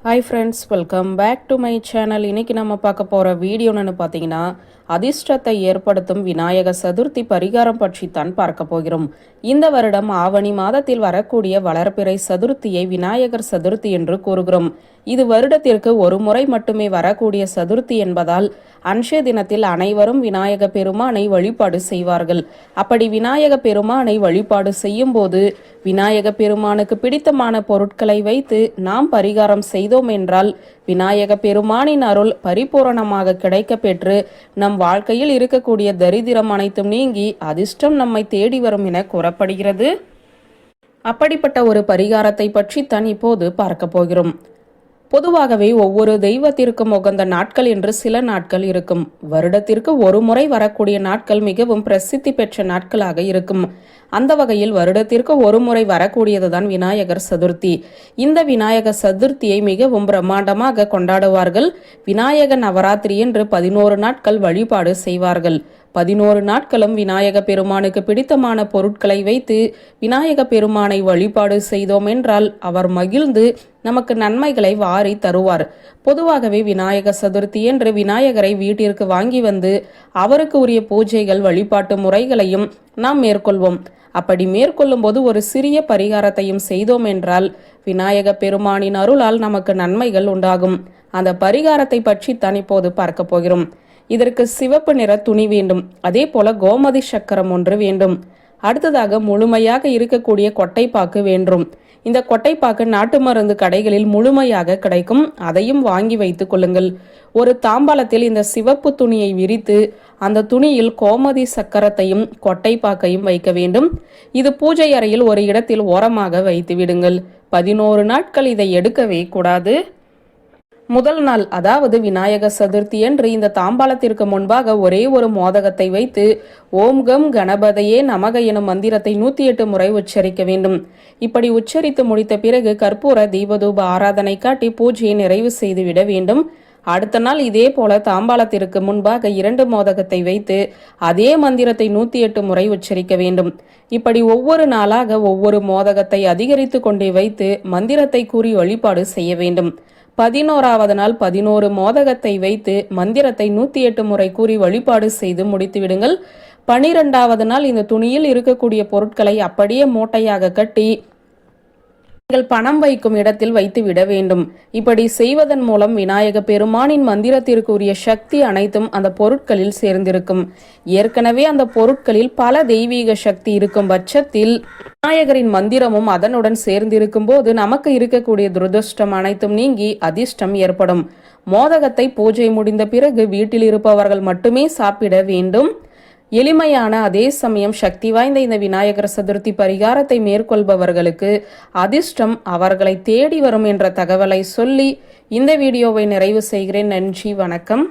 Hi friends, welcome back to my channel. இன்றைக்கி நம்ம பார்க்க போகிற வீடியோன்னு பார்த்தீங்கன்னா, அதிர்ஷ்டத்தை ஏற்படுத்தும் விநாயக சதுர்த்தி பரிகாரம் பற்றி தான் பார்க்க போகிறோம். இந்த வருடம் ஆவணி மாதத்தில் வரக்கூடிய வளர்பிறை சதுர்த்தியை விநாயகர் சதுர்த்தி என்று கூறுகிறோம். இது வருடத்திற்கு ஒரு முறை மட்டுமே வரக்கூடிய சதுர்த்தி என்பதால் அன்றைய தினத்தில் அனைவரும் விநாயக பெருமானை வழிபாடு செய்வார்கள். அப்படி விநாயக பெருமானை வழிபாடு செய்யும் போது விநாயக பெருமானுக்கு பிடித்தமான பொருட்களை வைத்து நாம் பரிகாரம் செய்தோம் என்றால் விநாயக பெருமானின் அருள் பரிபூரணமாக கிடைக்க பெற்று நம் வாழ்க்கையில் இருக்கக்கூடிய தரித்திரம் அனைத்தும் நீங்கி அதிர்ஷ்டம் நம்மை தேடி வரும் என கூறப்படுகிறது. அப்படிப்பட்ட ஒரு பரிகாரத்தை பற்றி தான் இப்போது பார்க்க போகிறோம். பொதுவாகவே ஒவ்வொரு தெய்வத்திற்கும் உகந்த நாட்கள் என்று சில நாட்கள் இருக்கும். வருடத்திற்கு ஒரு முறை வரக்கூடிய நாட்கள் மிகவும் பிரசித்தி பெற்ற நாட்களாக இருக்கும். அந்த வகையில் வருடத்திற்கு ஒரு முறை வரக்கூடியதுதான் விநாயகர் சதுர்த்தி. இந்த விநாயகர் சதுர்த்தியை மிகவும் பிரம்மாண்டமாக கொண்டாடுவார்கள். விநாயக நவராத்திரி என்று 11 நாட்கள் வழிபாடு செய்வார்கள். 11 நாட்களும் விநாயக பெருமானுக்கு பிடித்தமான பொருட்களை வைத்து விநாயக பெருமானை வழிபாடு செய்தோம் என்றால் அவர் மகிழ்ந்து நமக்கு நன்மைகளை வாரி தருவார். பொதுவாகவே விநாயக சதுர்த்தி என்று விநாயகரை வீட்டிற்கு வாங்கி வந்து அவருக்கு உரிய பூஜைகள் வழிபாட்டு முறைகளையும் நாம் மேற்கொள்வோம். அப்படி மேற்கொள்ளும் போது ஒரு சிறிய பரிகாரத்தையும் செய்தோம் என்றால் விநாயக பெருமானின் அருளால் நமக்கு நன்மைகள் உண்டாகும். அந்த பரிகாரத்தை பற்றி தான் இப்போது பார்க்க போகிறோம். இதற்கு சிவப்பு நிற துணி வேண்டும். அதே போல கோமதி சக்கரம் ஒன்று வேண்டும். அடுத்ததாக முழுமையாக இருக்கக்கூடிய கொட்டைப்பாக்கு வேண்டும். இந்த கொட்டைப்பாக்கு நாட்டு மருந்து கடைகளில் முழுமையாக கிடைக்கும். அதையும் வாங்கி வைத்துக் கொள்ளுங்கள். ஒரு தாம்பாளத்தில் இந்த சிவப்பு துணியை விரித்து அந்த துணியில் கோமதி சக்கரத்தையும் கொட்டைப்பாக்கையும் வைக்க வேண்டும். இது பூஜை அறையில் ஒரு இடத்தில் ஓரமாக வைத்து விடுங்கள். 11 நாட்கள் இதை எடுக்கவே கூடாது. முதல் நாள், அதாவது விநாயக சதுர்த்தி என்று இந்த தாம்பாளத்திற்கு முன்பாக ஒரே ஒரு மோதகத்தை வைத்து ஓம் கம் கணபதையே நமக எனும் மந்திரத்தை 108 முறை உச்சரிக்க வேண்டும். இப்படி உச்சரித்து முடித்த பிறகு கற்பூர தீபதூப ஆராதனை காட்டி பூஜையை நிறைவு செய்து விட வேண்டும். அடுத்த நாள் இதே போல தாம்பாளத்திற்கு முன்பாக 2 மோதகத்தை வைத்து அதே மந்திரத்தை 108 முறை உச்சரிக்க வேண்டும். இப்படி ஒவ்வொரு நாளாக ஒவ்வொரு மோதகத்தை அதிகரித்து கொண்டே வைத்து மந்திரத்தை கூறி வழிபாடு செய்ய வேண்டும். 11வது நாள் 11 மோதகத்தை வைத்து மந்திரத்தை 108 முறை கூறி வழிபாடு செய்து முடித்து விடுங்கள். 12வது நாள் இந்த துணியில் இருக்கக்கூடிய பொருட்களை அப்படியே மூட்டையாக கட்டி நீங்கள் பணம் வைக்கும் இடத்தில் வைத்து விட வேண்டும். இப்படி செய்வதன் மூலம் விநாயக பெருமானின் மந்திரத்திற்குரிய சக்தி அனைத்தும் அந்த பொருட்களில் சேர்ந்திருக்கும். ஏற்கனவே அந்த பொருட்களில் பல தெய்வீக சக்தி இருக்கும் பட்சத்தில் விநாயகரின் மந்திரமும் அதனுடன் சேர்ந்திருக்கும் போது நமக்கு இருக்கக்கூடிய துரதிர்ஷ்டம் அனைத்தும் நீங்கி அதிர்ஷ்டம் ஏற்படும். மோதகத்தை பூஜை முடிந்த பிறகு வீட்டில் இருப்பவர்கள் மட்டுமே சாப்பிட வேண்டும். எளிமையான அதே சமயம் சக்தி வாய்ந்த இந்த விநாயகர் சதுர்த்தி பரிகாரத்தை மேற்கொள்பவர்களுக்கு அதிர்ஷ்டம் அவர்களை தேடி வரும் என்ற தகவலை சொல்லி இந்த வீடியோவை நிறைவு செய்கிறேன். நன்றி, வணக்கம்.